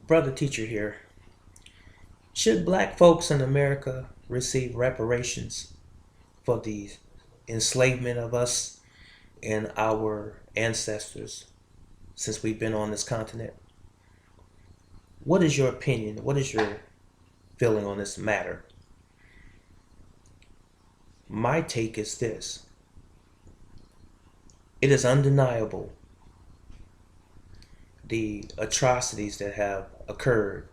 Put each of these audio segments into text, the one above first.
Brother teacher here. Should black folks in America receive reparations for the enslavement of us and our ancestors since we've been on this continent? What is your opinion? What is your feeling on this matter? My take is this: it is undeniable the atrocities that have occurred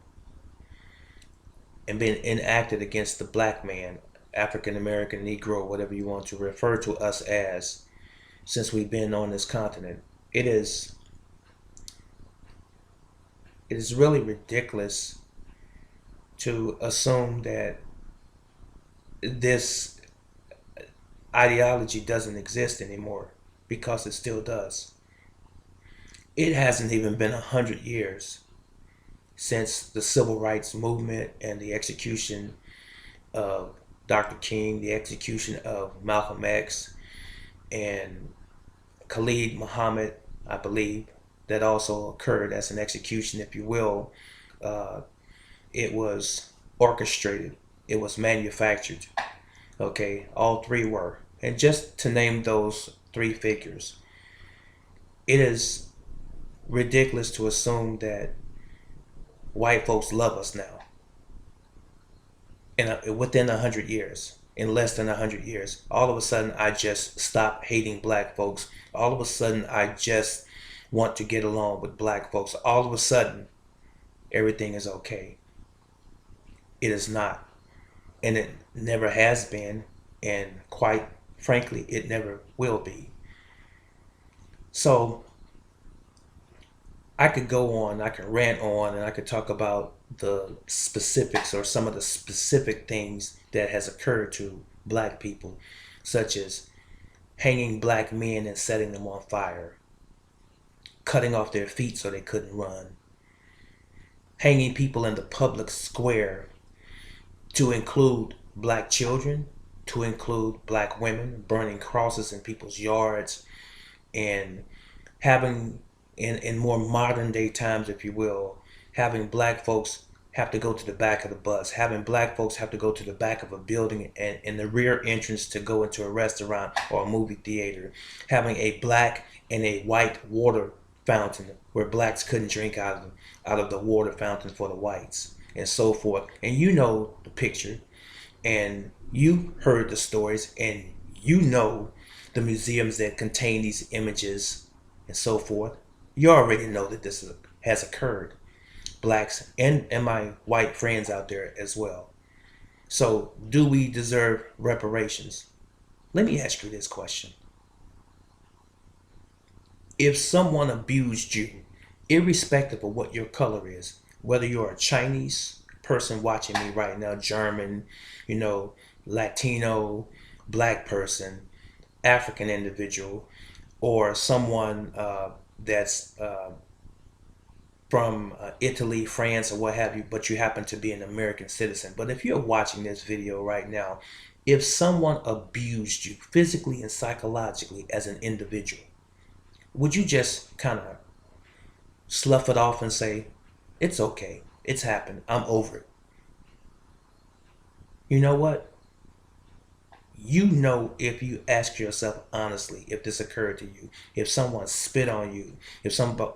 and been enacted against the black man, African American, Negro, whatever you want to refer to us as, since we've been on this continent. It is it is really ridiculous to assume that this ideology doesn't exist anymore, because it still does. It hasn't even been 100 years since the civil rights movement and the execution of Dr. King, the execution of Malcolm X, and Khalid Muhammad, I believe, that also occurred as an execution, if you will. Uh, it was orchestrated, it was manufactured. Okay, all three were. And just to name those three figures, it is ridiculous to assume that white folks love us now. And within 100 years, in less than 100 years, all of a sudden I just stop hating black folks. All of a sudden I just want to get along with black folks. All of a sudden everything is okay. It is not, and it never has been, and quite frankly, it never will be. So I could go on, I could rant on, and I could talk about the specifics or some of the specific things that has occurred to black people, such as hanging black men and setting them on fire, cutting off their feet so they couldn't run, hanging people in the public square, to include black children, to include black women, burning crosses in people's yards, and having, in more modern day times, if you will, having black folks have to go to the back of the bus, having black folks have to go to the back of a building and in the rear entrance to go into a restaurant or a movie theater, having a black and a white water fountain where blacks couldn't drink out of the water fountain for the whites, and so forth. And you know the picture, and you heard the stories, and you know the museums that contain these images and so forth. You already know that has occurred. Blacks and my white friends out there as well. So, do we deserve reparations? Let me ask you this question: if someone abused you, irrespective of what your color is, whether you're a Chinese person watching me right now, German, you know, Latino, black person, African individual, or someone that's from Italy, France, or what have you, but you happen to be an American citizen. But if you're watching this video right now, if someone abused you physically and psychologically as an individual, would you just kind of slough it off and say, it's okay, it's happened, I'm over it? You know what? You know, if you ask yourself honestly, if this occurred to you, if someone spit on you, if someone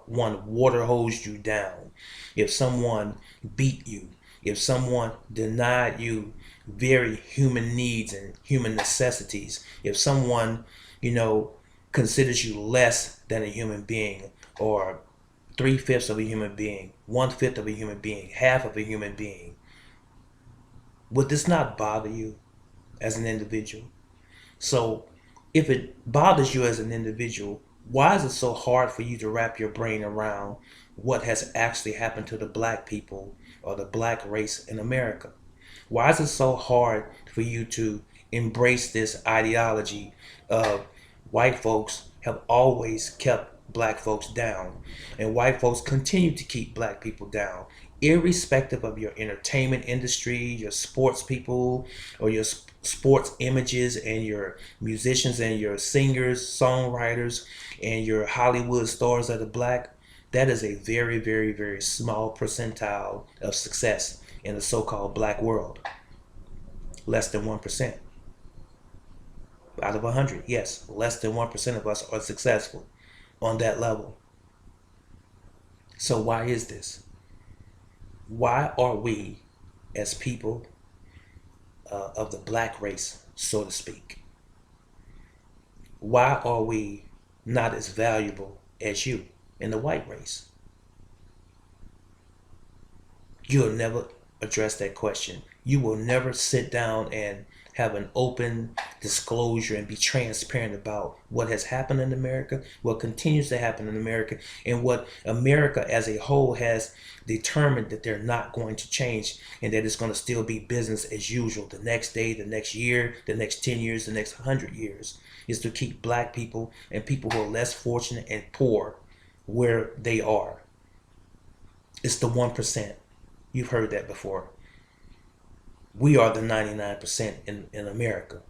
water hosed you down, if someone beat you, if someone denied you very human needs and human necessities, if someone, you know, considers you less than a human being, or three-fifths of a human being, one-fifth of a human being, half of a human being, would this not bother you as an individual? So, if it bothers you as an individual, why is it so hard for you to wrap your brain around what has actually happened to the black people or the black race in America? Why is it so hard for you to embrace this ideology of white folks have always kept black folks down, and white folks continue to keep black people down, irrespective of your entertainment industry, your sports people, or your sports images, and your musicians and your singers, songwriters, and your Hollywood stars that are black? That is a very, very, very small percentile of success in the so-called black world. Less than 1% out of 100. Yes, less than 1% of us are successful on that level. So why is this? Why are we, as people of the black race, so to speak, why are we not as valuable as you in the white race? You'll never address that question. You will never sit down and have an open disclosure and be transparent about what has happened in America, what continues to happen in America, and what America as a whole has determined that they're not going to change, and that it's going to still be business as usual the next day, the next year, the next 10 years, the next 100 years, is to keep black people and people who are less fortunate and poor where they are. It's the 1%. You've heard that before. We are the 99% in America.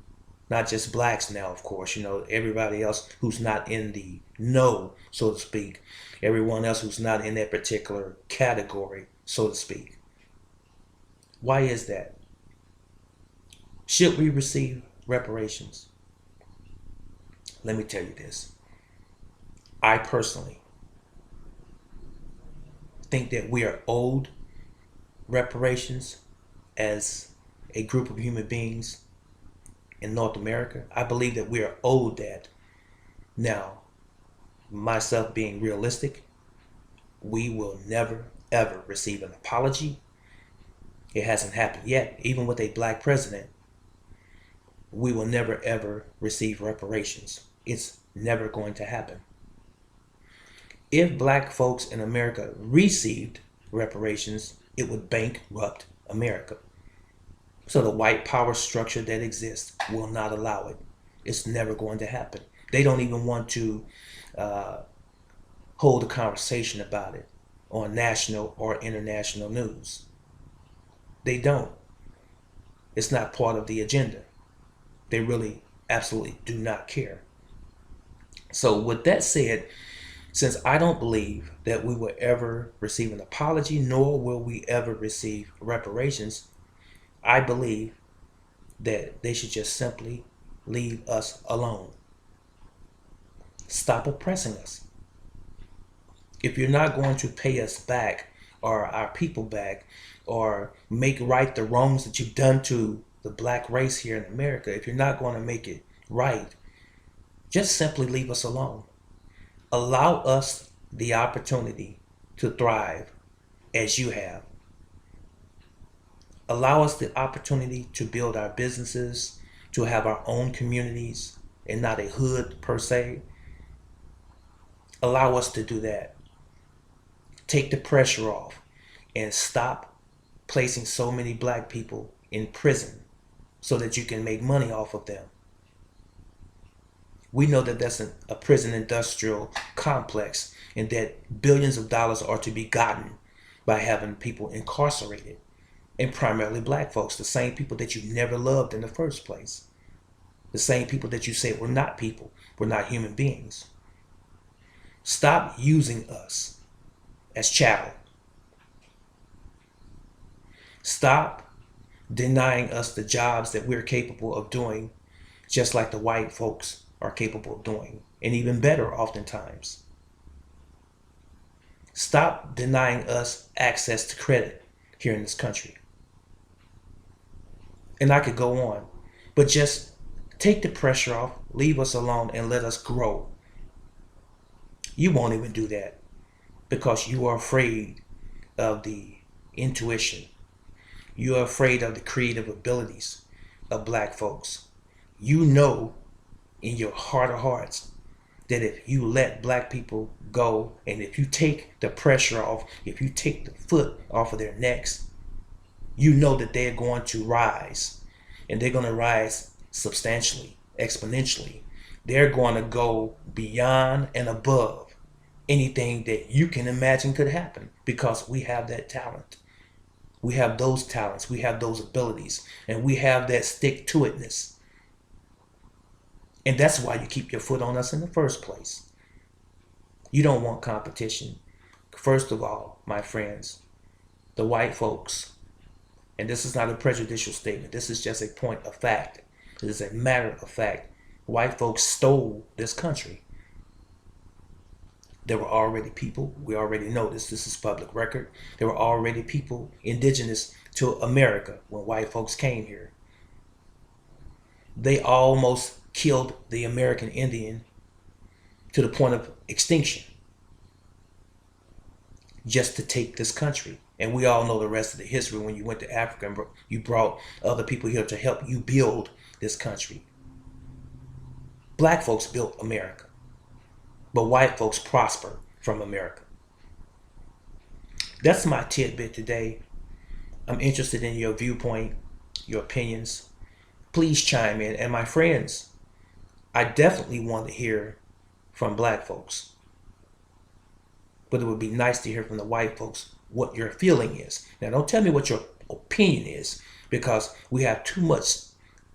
Not just blacks now, of course. Everybody else who's not in the know, so to speak. Everyone else who's not in that particular category, so to speak. Why is that? Should we receive reparations? Let me tell you this. I personally think that we are owed reparations as a group of human beings in North America. I believe that we are owed that. Now, myself being realistic, we will never ever receive an apology. It hasn't happened yet. Even with a black president, we will never ever receive reparations. It's never going to happen. If black folks in America received reparations, it would bankrupt America. So the white power structure that exists will not allow it. It's never going to happen. They don't even want to hold a conversation about it on national or international news. They don't. It's not part of the agenda. They really absolutely do not care. So with that said, since I don't believe that we will ever receive an apology, nor will we ever receive reparations, I believe that they should just simply leave us alone. Stop oppressing us. If you're not going to pay us back, or our people back, or make right the wrongs that you've done to the black race here in America, if you're not going to make it right, just simply leave us alone. Allow us the opportunity to thrive as you have. Allow us the opportunity to build our businesses, to have our own communities and not a hood per se. Allow us to do that. Take the pressure off and stop placing so many black people in prison so that you can make money off of them. We know that that's a prison industrial complex, and that billions of dollars are to be gotten by having people incarcerated, and primarily black folks, the same people that you never loved in the first place, the same people that you said were not people, were not human beings. Stop using us as chattel. Stop denying us the jobs that we're capable of doing, just like the white folks are capable of doing, and even better oftentimes. Stop denying us access to credit here in this country. And I could go on, but just take the pressure off, leave us alone, and let us grow. You won't even do that because you are afraid of the intuition. You are afraid of the creative abilities of black folks. You know in your heart of hearts that if you let black people go, and if you take the pressure off, if you take the foot off of their necks, you know that they're going to rise, and they're going to rise substantially, exponentially. They're going to go beyond and above anything that you can imagine could happen, because we have that talent. We have those talents, we have those abilities, and we have that stick-to-itness. And that's why you keep your foot on us in the first place. You don't want competition. First of all, my friends, the white folks, and this is not a prejudicial statement, this is just a point of fact. It is a matter of fact. White folks stole this country. There were already people, we already know this is public record. There were already people indigenous to America when white folks came here. They almost killed the American Indian to the point of extinction just to take this country. And we all know the rest of the history. When you went to Africa and you brought other people here to help you build this country. Black folks built America, but white folks prosper from America. That's my tidbit today. I'm interested in your viewpoint, your opinions. Please chime in. And my friends, I definitely want to hear from black folks. But it would be nice to hear from the white folks what your feeling is. Now, don't tell me what your opinion is, because we have too much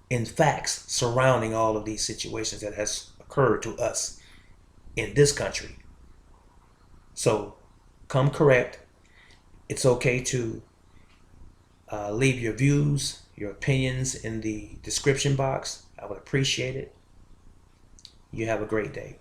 in facts surrounding all of these situations that has occurred to us in this country. So come correct. It's okay to leave your views, your opinions in the description box. I would appreciate it. You have a great day.